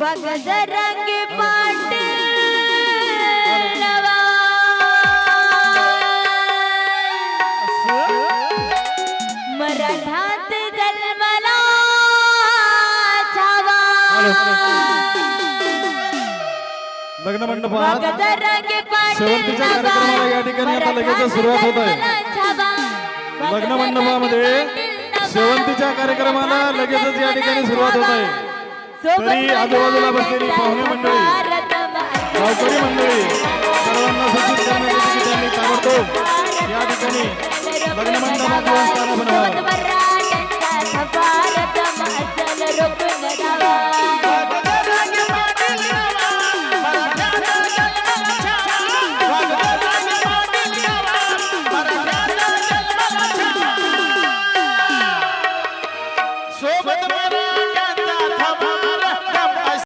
बगजरंगी पाटील मराठात जन्मला छावा लग्न मंडपात बगजरंगी पाटील शेवटच्या कार्यक्रमाला या ठिकाणी आता लगेच सुरुवात होत आहे। लग्न मंडपामध्ये शेवंतीच्या कार्यक्रमाला लगेचच या ठिकाणी सुरुवात होत आहे। तरी आजूबाजूला बसलेली पाहुणे मंडळी गावकरी मंडळी सर्वांना सूचित करण्यासाठी की त्यांनी ताबडतोब या ठिकाणी लग्न मंडपात स्थान बनावं।